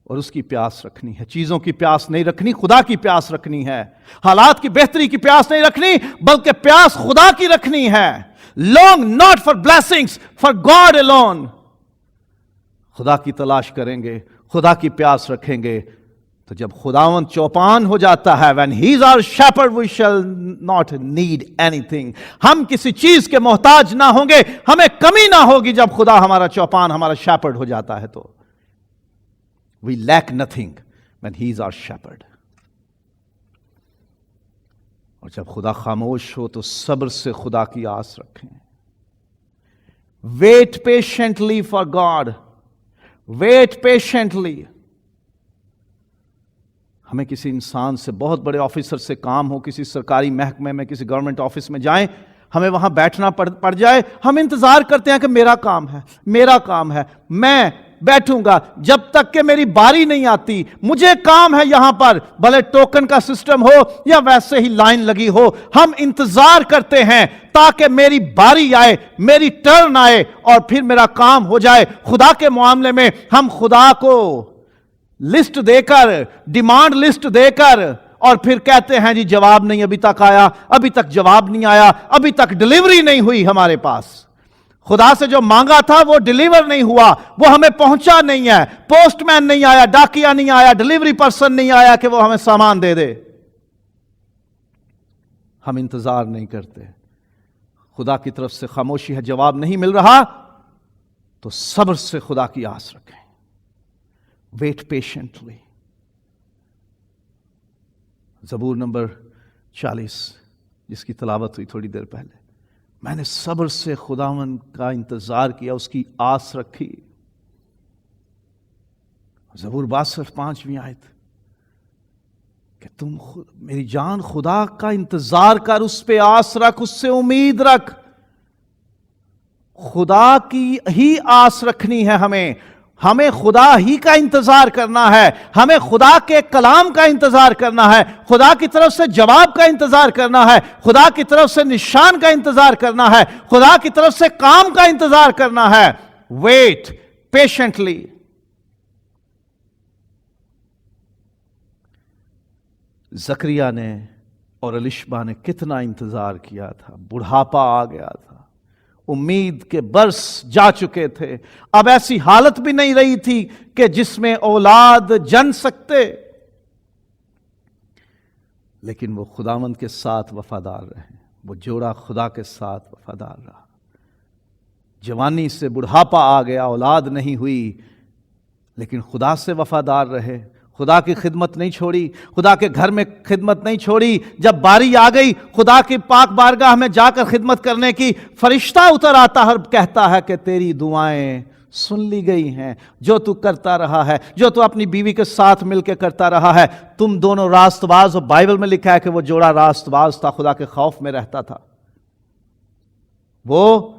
اور اس کی پیاس رکھنی ہے. چیزوں کی پیاس نہیں رکھنی، خدا کی پیاس رکھنی ہے. حالات کی بہتری کی پیاس نہیں رکھنی بلکہ پیاس خدا کی رکھنی ہے. Long not for blessings, for God alone. خدا کی تلاش کریں گے، خدا کی پیاس رکھیں گے تو جب خداوند چوپان ہو جاتا ہے, when he is our shepherd we shall not need anything. ہم کسی چیز کے محتاج نہ ہوں گے, ہمیں کمی نہ ہوگی جب خدا ہمارا چوپان, ہمارا shepherd ہو جاتا ہے تو. We lack nothing when he is our shepherd. اور جب خدا خاموش ہو تو صبر سے خدا کی آس رکھیں. Wait patiently for God. Wait patiently. ہمیں کسی انسان سے, بہت بڑے آفیسر سے کام ہو, کسی سرکاری محکمے میں, کسی گورنمنٹ آفس میں جائیں, ہمیں وہاں بیٹھنا پڑ جائے, ہم انتظار کرتے ہیں کہ میرا کام ہے, میرا کام ہے, میں بیٹھوں گا جب تک کہ میری باری نہیں آتی, مجھے کام ہے یہاں پر, بھلے ٹوکن کا سسٹم ہو یا ویسے ہی لائن لگی ہو, ہم انتظار کرتے ہیں تاکہ میری باری آئے, میری ٹرن آئے اور پھر میرا کام ہو جائے. خدا کے معاملے میں ہم خدا کو لسٹ دے کر, ڈیمانڈ لسٹ دے کر, اور پھر کہتے ہیں جی جواب نہیں ابھی تک آیا, ابھی تک جواب نہیں آیا, ابھی تک ڈیلیوری نہیں ہوئی ہمارے پاس. خدا سے جو مانگا تھا وہ ڈیلیور نہیں ہوا, وہ ہمیں پہنچا نہیں ہے, پوسٹ مین نہیں آیا, ڈاکیا نہیں آیا, ڈیلیوری پرسن نہیں آیا کہ وہ ہمیں سامان دے دے. ہم انتظار نہیں کرتے. خدا کی طرف سے خاموشی ہے, جواب نہیں مل رہا تو صبر سے خدا کی آس رکھیں. Wait patiently. زبور نمبر 40 جس کی تلاوت ہوئی تھوڑی دیر پہلے, میں نے صبر سے خداوند کا انتظار کیا, اس کی آس رکھی. زبور 62 5ویں آیت کہ تم میری جان خدا کا انتظار کر, اس پہ آس رکھ, اس سے امید رکھ. خدا کی ہی آس رکھنی ہے ہمیں خدا ہی کا انتظار کرنا ہے, ہمیں خدا کے کلام کا انتظار کرنا ہے, خدا کی طرف سے جواب کا انتظار کرنا ہے, خدا کی طرف سے نشان کا انتظار کرنا ہے, خدا کی طرف سے کام کا انتظار کرنا ہے. Wait patiently. زکریا نے اور الشبا نے کتنا انتظار کیا تھا, بڑھاپا آ گیا تھا, امید کے برس جا چکے تھے, اب ایسی حالت بھی نہیں رہی تھی کہ جس میں اولاد جن سکتے. لیکن وہ خداوند کے ساتھ وفادار رہے، وہ جوڑا خدا کے ساتھ وفادار رہا۔ جوانی سے بڑھاپا آ گیا، اولاد نہیں ہوئی، لیکن خدا سے وفادار رہے، خدا کی خدمت نہیں چھوڑی، خدا کے گھر میں خدمت نہیں چھوڑی۔ جب باری آ گئی خدا کی پاک بارگاہ میں جا کر خدمت کرنے کی، فرشتہ اتر آتا ہے اور کہتا ہے کہ تیری دعائیں سن لی گئی ہیں، جو تو کرتا رہا ہے، جو تو اپنی بیوی کے ساتھ مل کے کرتا رہا ہے، تم دونوں راست باز ہو۔ بائبل میں لکھا ہے کہ وہ جوڑا راست باز تھا، خدا کے خوف میں رہتا تھا، وہ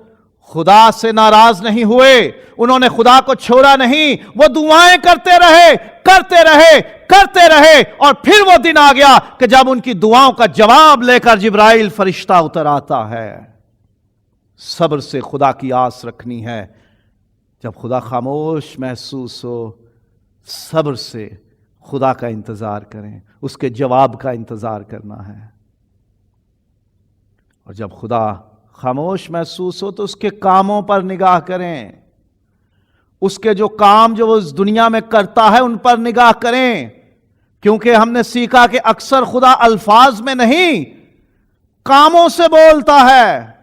خدا سے ناراض نہیں ہوئے، انہوں نے خدا کو چھوڑا نہیں، وہ دعائیں کرتے رہے کرتے رہے کرتے رہے، اور پھر وہ دن آ گیا کہ جب ان کی دعاؤں کا جواب لے کر جبرائیل فرشتہ اتر آتا ہے۔ صبر سے خدا کی آس رکھنی ہے۔ جب خدا خاموش محسوس ہو، صبر سے خدا کا انتظار کریں، اس کے جواب کا انتظار کرنا ہے۔ اور جب خدا خاموش محسوس ہو تو اس کے کاموں پر نگاہ کریں، اس کے جو کام جو وہ اس دنیا میں کرتا ہے ان پر نگاہ کریں، کیونکہ ہم نے سیکھا کہ اکثر خدا الفاظ میں نہیں کاموں سے بولتا ہے۔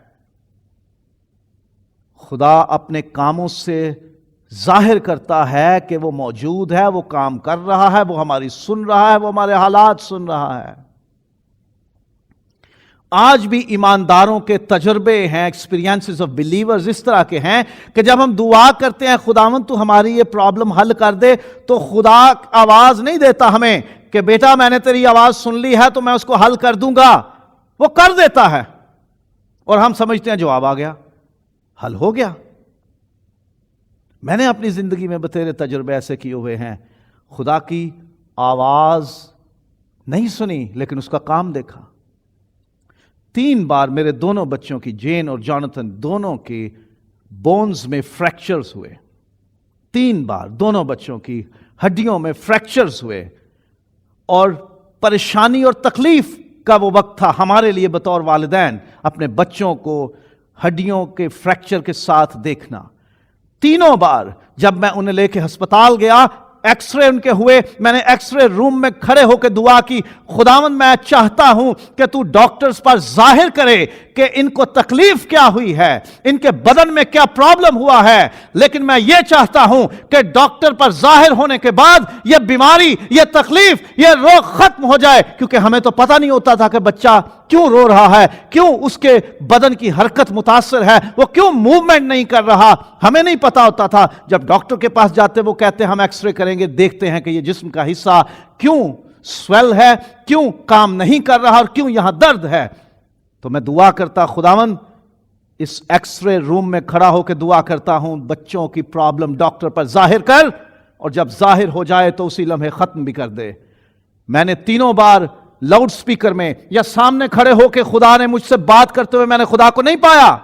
خدا اپنے کاموں سے ظاہر کرتا ہے کہ وہ موجود ہے، وہ کام کر رہا ہے، وہ ہماری سن رہا ہے، وہ ہمارے حالات سن رہا ہے۔ آج بھی ایمانداروں کے تجربے ہیں، ایکسپیرینسز آف بلیورز اس طرح کے ہیں کہ جب ہم دعا کرتے ہیں خداوند تو ہماری یہ پرابلم حل کر دے، تو خدا آواز نہیں دیتا ہمیں کہ بیٹا میں نے تیری آواز سن لی ہے تو میں اس کو حل کر دوں گا، وہ کر دیتا ہے اور ہم سمجھتے ہیں جواب آ گیا، حل ہو گیا۔ میں نے اپنی زندگی میں بتیرے تجربے ایسے کیے ہوئے ہیں، خدا کی آواز نہیں سنی لیکن اس کا کام دیکھا۔ 3 بار میرے دونوں بچوں کی، جین اور جونتھن، دونوں کی بونز میں فریکچرز ہوئے، 3 بار دونوں بچوں کی ہڈیوں میں فریکچرز ہوئے، اور پریشانی اور تکلیف کا وہ وقت تھا ہمارے لیے بطور والدین اپنے بچوں کو ہڈیوں کے فریکچر کے ساتھ دیکھنا۔ 3 بار جب میں انہیں لے کے ہسپتال گیا، ایکس رے ان کے ہوئے، میں نے ایکس رے روم میں کھڑے ہو کے دعا کی، خداوند میں چاہتا ہوں کہ تو ڈاکٹرز پر ظاہر کرے کہ ان کو تکلیف کیا ہوئی ہے، ان کے بدن میں کیا پرابلم ہوا ہے، لیکن میں یہ چاہتا ہوں کہ ڈاکٹر پر ظاہر ہونے کے بعد یہ بیماری، یہ تکلیف، یہ روگ ختم ہو جائے، کیونکہ ہمیں تو پتہ نہیں ہوتا تھا کہ بچہ کیوں رو رہا ہے، کیوں اس کے بدن کی حرکت متاثر ہے، وہ کیوں موومنٹ نہیں کر رہا، ہمیں نہیں پتا ہوتا تھا۔ جب ڈاکٹر کے پاس جاتے وہ کہتے ہیں ہم ایکس رے کریں گے، دیکھتے ہیں کہ یہ جسم کا حصہ کیوں سویل ہے، کیوں کام نہیں کر رہا اور کیوں یہاں درد ہے۔ تو میں دعا کرتا، خداوند اس ایکس رے روم میں کھڑا ہو کے دعا کرتا ہوں بچوں کی پرابلم ڈاکٹر پر ظاہر کر، اور جب ظاہر ہو جائے تو اسی لمحے ختم بھی کر دے۔ میں نے 3 بار لاؤڈ سپیکر میں یا سامنے کھڑے ہو کے خدا نے مجھ سے بات کرتے ہوئے میں نے خدا کو نہیں پایا۔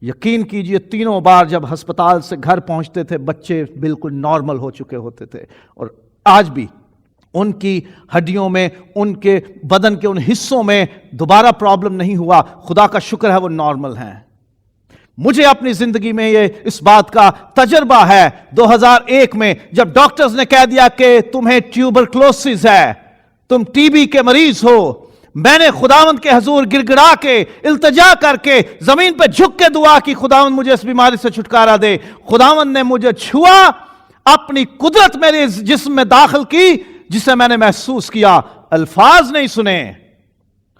یقین کیجئے 3 بار جب ہسپتال سے گھر پہنچتے تھے بچے بالکل نارمل ہو چکے ہوتے تھے، اور آج بھی ان کی ہڈیوں میں، ان کے بدن کے ان حصوں میں دوبارہ پرابلم نہیں ہوا، خدا کا شکر ہے وہ نارمل ہیں۔ مجھے اپنی زندگی میں یہ اس بات کا تجربہ ہے، 2001 میں جب ڈاکٹرز نے کہہ دیا کہ تمہیں ٹیوبرکلوسس ہے، تم ٹی بی کے مریض ہو، میں نے خداوند کے حضور گڑ گڑا کے، التجا کر کے، زمین پہ جھک کے دعا کی، خداوند مجھے اس بیماری سے چھٹکارا دے۔ خداوند نے مجھے چھوا، اپنی قدرت میرے اس جسم میں داخل کی جسے میں نے محسوس کیا، الفاظ نہیں سنے،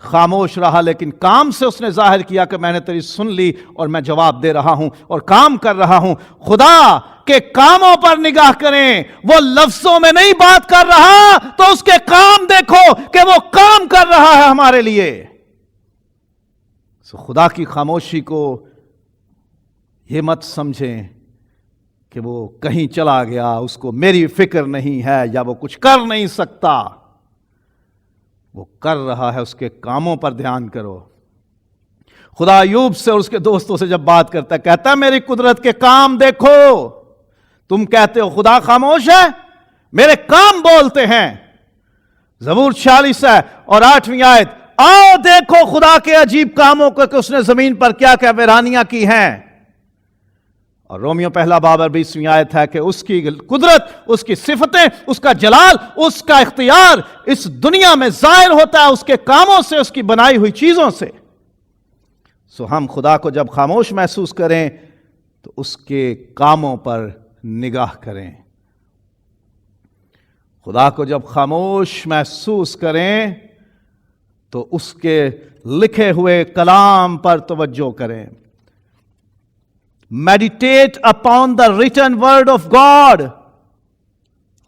خاموش رہا، لیکن کام سے اس نے ظاہر کیا کہ میں نے تیری سن لی اور میں جواب دے رہا ہوں اور کام کر رہا ہوں۔ خدا کے کاموں پر نگاہ کریں، وہ لفظوں میں نہیں بات کر رہا تو اس کے کام دیکھو کہ وہ کام کر رہا ہے ہمارے لیے۔ خدا کی خاموشی کو یہ مت سمجھیں کہ وہ کہیں چلا گیا، اس کو میری فکر نہیں ہے یا وہ کچھ کر نہیں سکتا، وہ کر رہا ہے، اس کے کاموں پر دھیان کرو۔ خدا ایوب سے اور اس کے دوستوں سے جب بات کرتا ہے کہتا ہے میری قدرت کے کام دیکھو۔ تم کہتے ہو خدا خاموش ہے، میرے کام بولتے ہیں۔ زبور 46 ہے اور 8ویں آیت، آؤ دیکھو خدا کے عجیب کاموں کو کہ اس نے زمین پر کیا کیا ویرانیاں کی ہیں۔ اور رومیو پہلا باب اور 20ویں آیت ہے کہ اس کی قدرت، اس کی صفتیں، اس کا جلال، اس کا اختیار اس دنیا میں ظاہر ہوتا ہے اس کے کاموں سے، اس کی بنائی ہوئی چیزوں سے۔ سو ہم خدا کو جب خاموش محسوس کریں تو اس کے کاموں پر نگاہ کریں۔ خدا کو جب خاموش محسوس کریں تو اس کے لکھے ہوئے کلام پر توجہ کریں۔ Meditate upon the written word of God.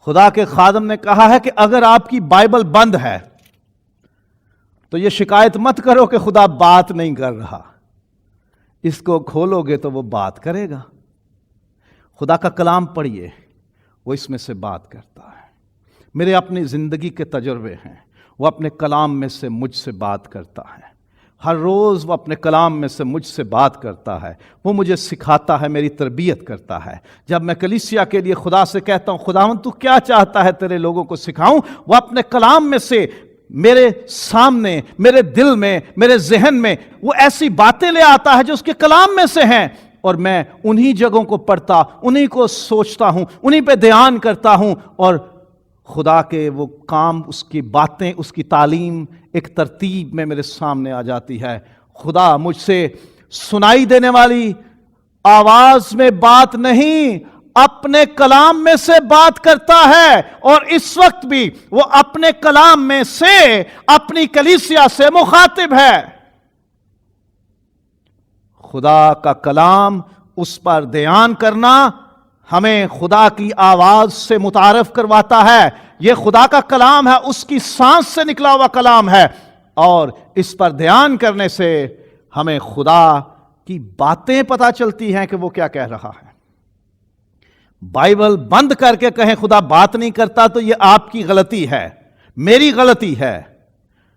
خدا کے خادم نے کہا ہے کہ اگر آپ کی بائبل بند ہے تو یہ شکایت مت کرو کہ خدا بات نہیں کر رہا، اس کو کھولو گے تو وہ بات کرے گا۔ خدا کا کلام پڑھیے، وہ اس میں سے بات کرتا ہے۔ میرے اپنی زندگی کے تجربے ہیں، وہ اپنے کلام میں سے مجھ سے بات کرتا ہے۔ ہر روز وہ اپنے کلام میں سے مجھ سے بات کرتا ہے، وہ مجھے سکھاتا ہے، میری تربیت کرتا ہے۔ جب میں کلیسیا کے لیے خدا سے کہتا ہوں خداوند تو کیا چاہتا ہے تیرے لوگوں کو سکھاؤں، وہ اپنے کلام میں سے میرے سامنے، میرے دل میں، میرے ذہن میں وہ ایسی باتیں لے آتا ہے جو اس کے کلام میں سے ہیں، اور میں انہی جگہوں کو پڑھتا، انہی کو سوچتا ہوں، انہی پہ دھیان کرتا ہوں، اور خدا کے وہ کام، اس کی باتیں، اس کی تعلیم ایک ترتیب میں میرے سامنے آ جاتی ہے۔ خدا مجھ سے سنائی دینے والی آواز میں بات نہیں، اپنے کلام میں سے بات کرتا ہے، اور اس وقت بھی وہ اپنے کلام میں سے اپنی کلیسیا سے مخاطب ہے۔ خدا کا کلام، اس پر دھیان کرنا ہمیں خدا کی آواز سے متعارف کرواتا ہے۔ یہ خدا کا کلام ہے، اس کی سانس سے نکلا ہوا کلام ہے، اور اس پر دھیان کرنے سے ہمیں خدا کی باتیں پتہ چلتی ہیں کہ وہ کیا کہہ رہا ہے۔ بائبل بند کر کے کہیں خدا بات نہیں کرتا تو یہ آپ کی غلطی ہے، میری غلطی ہے۔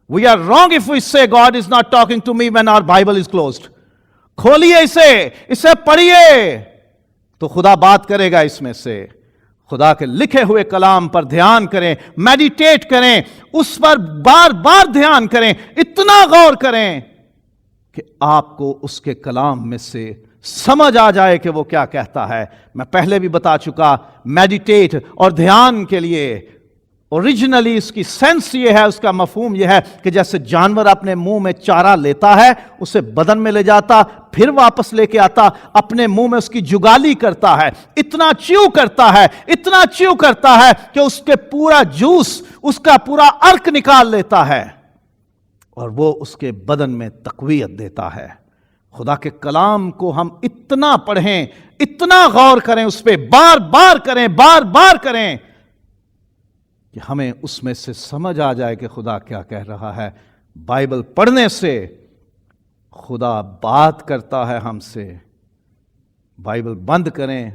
We are wrong if we say God is not talking to me when our Bible is closed. کھولیے اسے پڑھیے تو خدا بات کرے گا اس میں سے۔ خدا کے لکھے ہوئے کلام پر دھیان کریں، میڈیٹیٹ کریں، اس پر بار بار دھیان کریں، اتنا غور کریں کہ آپ کو اس کے کلام میں سے سمجھ آ جائے کہ وہ کیا کہتا ہے۔ میں پہلے بھی بتا چکا، میڈیٹیٹ اور دھیان کے لیے اوریجنلی اس کی سینس یہ ہے، اس کا مفہوم یہ ہے کہ جیسے جانور اپنے منہ میں چارہ لیتا ہے، اسے بدن میں لے جاتا، پھر واپس لے کے آتا، اپنے منہ میں اس کی جگالی کرتا ہے، اتنا چیو کرتا ہے، اتنا چیو کرتا ہے کہ اس کے پورا جوس، اس کا پورا ارک نکال لیتا ہے، اور وہ اس کے بدن میں تقویت دیتا ہے۔ خدا کے کلام کو ہم اتنا پڑھیں، اتنا غور کریں، اس پہ بار بار کریں، بار بار کریں کہ ہمیں اس میں سے سمجھ آ جائے کہ خدا کیا کہہ رہا ہے۔ بائبل پڑھنے سے خدا بات کرتا ہے ہم سے۔ بائبل بند کریں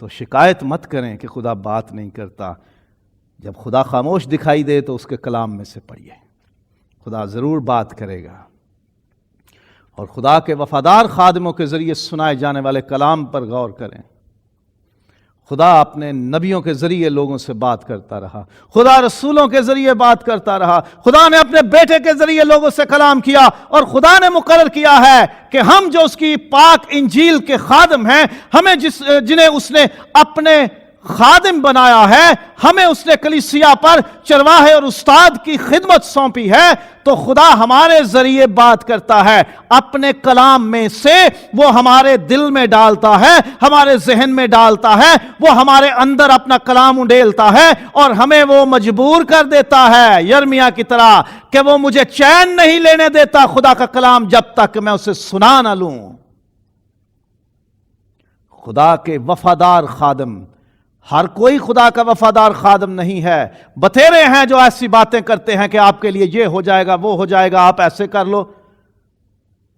تو شکایت مت کریں کہ خدا بات نہیں کرتا۔ جب خدا خاموش دکھائی دے تو اس کے کلام میں سے پڑھیے، خدا ضرور بات کرے گا۔ اور خدا کے وفادار خادموں کے ذریعے سنائے جانے والے کلام پر غور کریں۔ خدا اپنے نبیوں کے ذریعے لوگوں سے بات کرتا رہا، خدا رسولوں کے ذریعے بات کرتا رہا، خدا نے اپنے بیٹے کے ذریعے لوگوں سے کلام کیا، اور خدا نے مقرر کیا ہے کہ ہم جو اس کی پاک انجیل کے خادم ہیں، ہمیں جنہیں اس نے اپنے خادم بنایا ہے، ہمیں اس نے کلیسیا پر چرواہے اور استاد کی خدمت سونپی ہے، تو خدا ہمارے ذریعے بات کرتا ہے، اپنے کلام میں سے وہ ہمارے دل میں ڈالتا ہے، ہمارے ذہن میں ڈالتا ہے، وہ ہمارے اندر اپنا کلام انڈیلتا ہے، اور ہمیں وہ مجبور کر دیتا ہے یرمیا کی طرح کہ وہ مجھے چین نہیں لینے دیتا خدا کا کلام جب تک میں اسے سنا نہ لوں۔ خدا کے وفادار خادم، ہر کوئی خدا کا وفادار خادم نہیں ہے، بتھیرے ہیں جو ایسی باتیں کرتے ہیں کہ آپ کے لیے یہ ہو جائے گا، وہ ہو جائے گا، آپ ایسے کر لو۔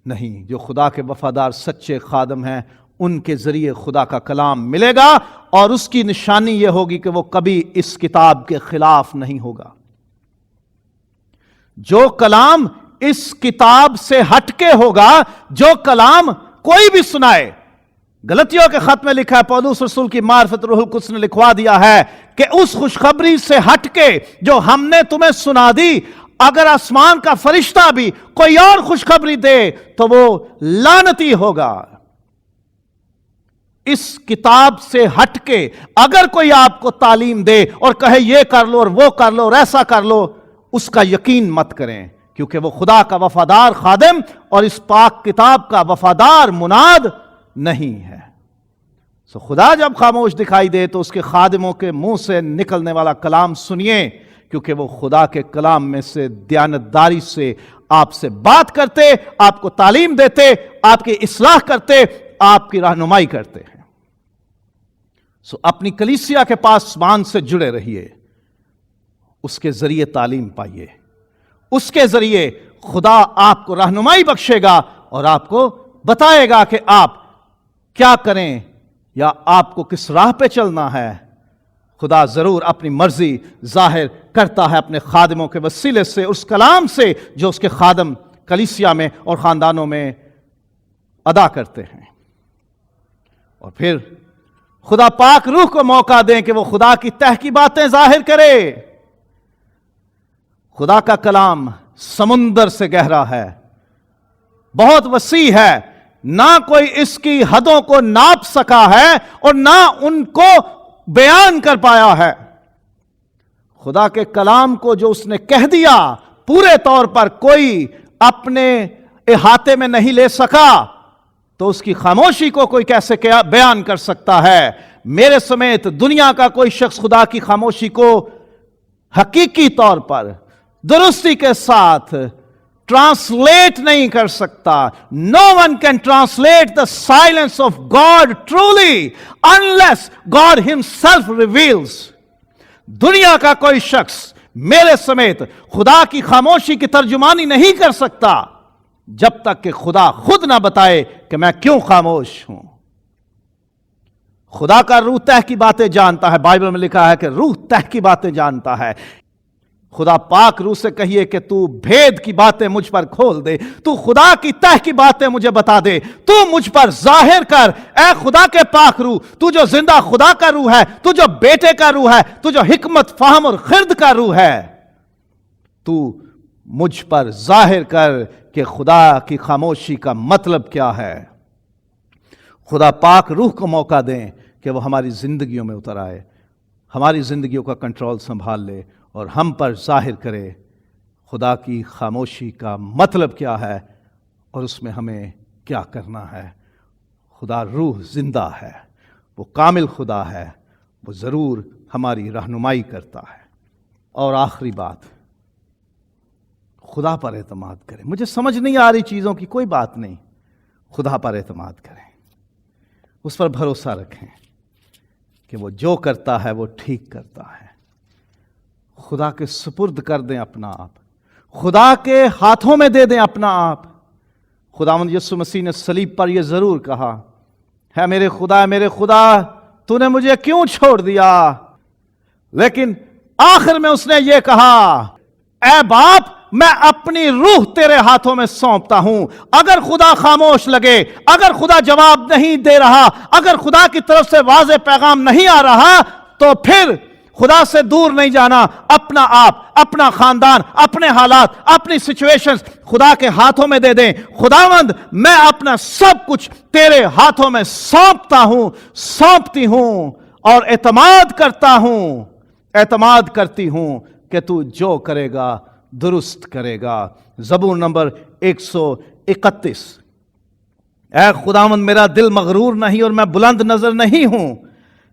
نہیں، جو خدا کے وفادار سچے خادم ہیں ان کے ذریعے خدا کا کلام ملے گا، اور اس کی نشانی یہ ہوگی کہ وہ کبھی اس کتاب کے خلاف نہیں ہوگا۔ جو کلام اس کتاب سے ہٹ کے ہوگا، جو کلام کوئی بھی سنائے، غلطیوں کے خط میں لکھا ہے، پولس رسول کی معرفت روح القدس نے لکھوا دیا ہے کہ اس خوشخبری سے ہٹ کے جو ہم نے تمہیں سنا دی، اگر آسمان کا فرشتہ بھی کوئی اور خوشخبری دے تو وہ لعنتی ہوگا۔ اس کتاب سے ہٹ کے اگر کوئی آپ کو تعلیم دے اور کہے یہ کر لو اور وہ کر لو اور ایسا کر لو، اس کا یقین مت کریں، کیونکہ وہ خدا کا وفادار خادم اور اس پاک کتاب کا وفادار مناد نہیں ہے۔ سو خدا جب خاموش دکھائی دے تو اس کے خادموں کے منہ سے نکلنے والا کلام سنیے، کیونکہ وہ خدا کے کلام میں سے دیانتداری سے آپ سے بات کرتے، آپ کو تعلیم دیتے، آپ کی اصلاح کرتے، آپ کی رہنمائی کرتے ہیں۔ سو اپنی کلیسیا کے پاسبان سے جڑے رہیے، اس کے ذریعے تعلیم پائیے، اس کے ذریعے خدا آپ کو رہنمائی بخشے گا اور آپ کو بتائے گا کہ آپ کیا کریں یا آپ کو کس راہ پہ چلنا ہے۔ خدا ضرور اپنی مرضی ظاہر کرتا ہے اپنے خادموں کے وسیلے سے، اس کلام سے جو اس کے خادم کلیسیا میں اور خاندانوں میں ادا کرتے ہیں۔ اور پھر خدا پاک روح کو موقع دیں کہ وہ خدا کی تہ کی باتیں ظاہر کرے۔ خدا کا کلام سمندر سے گہرا ہے، بہت وسیع ہے، نہ کوئی اس کی حدوں کو ناپ سکا ہے اور نہ ان کو بیان کر پایا ہے۔ خدا کے کلام کو جو اس نے کہہ دیا پورے طور پر کوئی اپنے احاطے میں نہیں لے سکا، تو اس کی خاموشی کو کوئی کیسے بیان کر سکتا ہے؟ میرے سمیت دنیا کا کوئی شخص خدا کی خاموشی کو حقیقی طور پر درستی کے ساتھ ٹرانسلیٹ نہیں کر سکتا۔ No one can translate the silence of God truly unless God himself reveals۔ دنیا کا کوئی شخص میرے سمیت خدا کی خاموشی کی ترجمانی نہیں کر سکتا جب تک کہ خدا خود نہ بتائے کہ میں کیوں خاموش ہوں۔ خدا کا روح تہ کی باتیں جانتا ہے، بائبل میں لکھا ہے کہ روح تہ کی باتیں جانتا ہے۔ خدا پاک روح سے کہیے کہ تو بھید کی باتیں مجھ پر کھول دے، تو خدا کی تہ کی باتیں مجھے بتا دے، تو مجھ پر ظاہر کر۔ اے خدا کے پاک روح، تو جو زندہ خدا کا روح ہے، تو جو بیٹے کا روح ہے، تو جو حکمت، فہم اور خرد کا روح ہے، تو مجھ پر ظاہر کر کہ خدا کی خاموشی کا مطلب کیا ہے۔ خدا پاک روح کو موقع دیں کہ وہ ہماری زندگیوں میں اتر آئے، ہماری زندگیوں کا کنٹرول سنبھال لے اور ہم پر ظاہر کرے خدا کی خاموشی کا مطلب کیا ہے اور اس میں ہمیں کیا کرنا ہے۔ خدا روح زندہ ہے، وہ کامل خدا ہے، وہ ضرور ہماری رہنمائی کرتا ہے۔ اور آخری بات، خدا پر اعتماد کریں۔ مجھے سمجھ نہیں آ رہی چیزوں کی، کوئی بات نہیں، خدا پر اعتماد کریں، اس پر بھروسہ رکھیں کہ وہ جو کرتا ہے وہ ٹھیک کرتا ہے۔ خدا کے سپرد کر دیں اپنا آپ، خدا کے ہاتھوں میں دے دیں اپنا آپ۔ خداوند یسوع مسیح نے صلیب پر یہ ضرور کہا ہے میرے خدا تو نے مجھے کیوں چھوڑ دیا، لیکن آخر میں اس نے یہ کہا اے باپ میں اپنی روح تیرے ہاتھوں میں سونپتا ہوں۔ اگر خدا خاموش لگے، اگر خدا جواب نہیں دے رہا، اگر خدا کی طرف سے واضح پیغام نہیں آ رہا، تو پھر خدا سے دور نہیں جانا، اپنا آپ، اپنا خاندان، اپنے حالات، اپنی سچویشنز خدا کے ہاتھوں میں دے دیں۔ خداوند میں اپنا سب کچھ تیرے ہاتھوں میں سونپتا ہوں، سونپتی ہوں، اور اعتماد کرتا ہوں، اعتماد کرتی ہوں کہ تو جو کرے گا درست کرے گا۔ زبور نمبر 131۔ اے خداوند میرا دل مغرور نہیں اور میں بلند نظر نہیں ہوں،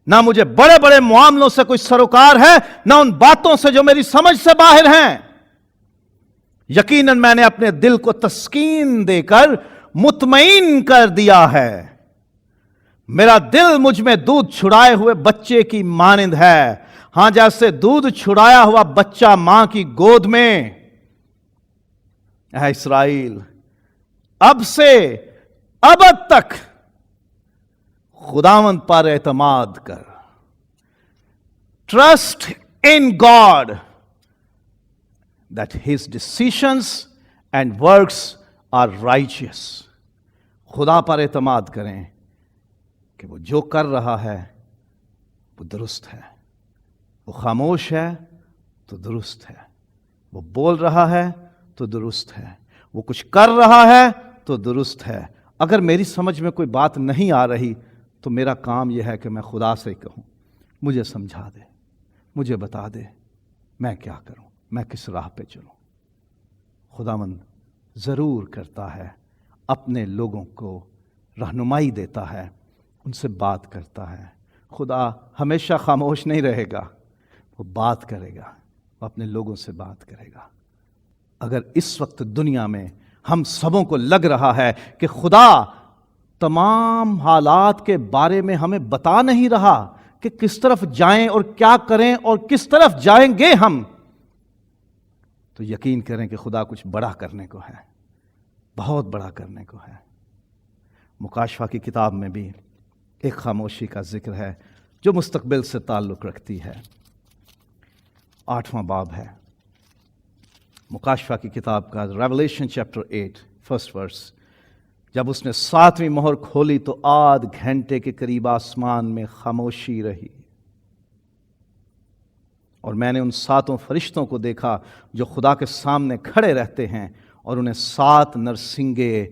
نہ مجھے بڑے بڑے معاملوں سے کوئی سروکار ہے، نہ ان باتوں سے جو میری سمجھ سے باہر ہیں۔ یقیناً میں نے اپنے دل کو تسکین دے کر مطمئن کر دیا ہے، میرا دل مجھ میں دودھ چھڑائے ہوئے بچے کی مانند ہے، ہاں جیسے دودھ چھڑایا ہوا بچہ ماں کی گود میں۔ اے اسرائیل، اب سے ابد تک خداوند پر اعتماد کر۔ Trust in God that his decisions and works are righteous۔ خدا پر اعتماد کریں کہ وہ جو کر رہا ہے وہ درست ہے، وہ خاموش ہے تو درست ہے، وہ بول رہا ہے تو درست ہے، وہ کچھ کر رہا ہے تو درست ہے۔ اگر میری سمجھ میں کوئی بات نہیں آ رہی تو میرا کام یہ ہے کہ میں خدا سے کہوں مجھے سمجھا دے، مجھے بتا دے میں کیا کروں، میں کس راہ پہ چلوں۔ خداوند ضرور کرتا ہے، اپنے لوگوں کو رہنمائی دیتا ہے، ان سے بات کرتا ہے۔ خدا ہمیشہ خاموش نہیں رہے گا، وہ بات کرے گا، وہ اپنے لوگوں سے بات کرے گا۔ اگر اس وقت دنیا میں ہم سبوں کو لگ رہا ہے کہ خدا تمام حالات کے بارے میں ہمیں بتا نہیں رہا کہ کس طرف جائیں اور کیا کریں اور کس طرف جائیں گے ہم، تو یقین کریں کہ خدا کچھ بڑا کرنے کو ہے، بہت بڑا کرنے کو ہے۔ مکاشفہ کی کتاب میں بھی ایک خاموشی کا ذکر ہے جو مستقبل سے تعلق رکھتی ہے۔ 8واں باب ہے مکاشفہ کی کتاب کا، ریولیشن چیپٹر 8 فرسٹ ورس۔ جب اس نے 7ویں مہر کھولی تو آدھ گھنٹے کے قریب آسمان میں خاموشی رہی، اور میں نے ان 7 فرشتوں کو دیکھا جو خدا کے سامنے کھڑے رہتے ہیں، اور انہیں 7 نرسنگے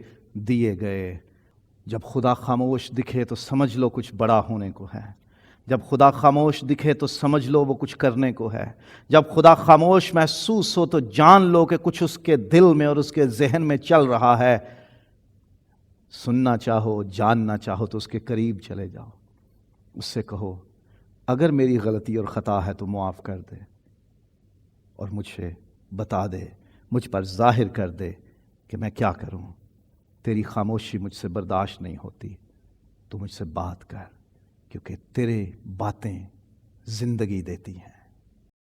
دیے گئے۔ جب خدا خاموش دکھے تو سمجھ لو کچھ بڑا ہونے کو ہے، جب خدا خاموش دکھے تو سمجھ لو وہ کچھ کرنے کو ہے، جب خدا خاموش محسوس ہو تو جان لو کہ کچھ اس کے دل میں اور اس کے ذہن میں چل رہا ہے۔ سننا چاہو، جاننا چاہو تو اس کے قریب چلے جاؤ، اس سے کہو اگر میری غلطی اور خطا ہے تو معاف کر دے، اور مجھ سے بتا دے، مجھ پر ظاہر کر دے کہ میں کیا کروں۔ تیری خاموشی مجھ سے برداشت نہیں ہوتی، تو مجھ سے بات کر، کیونکہ تیرے باتیں زندگی دیتی ہیں۔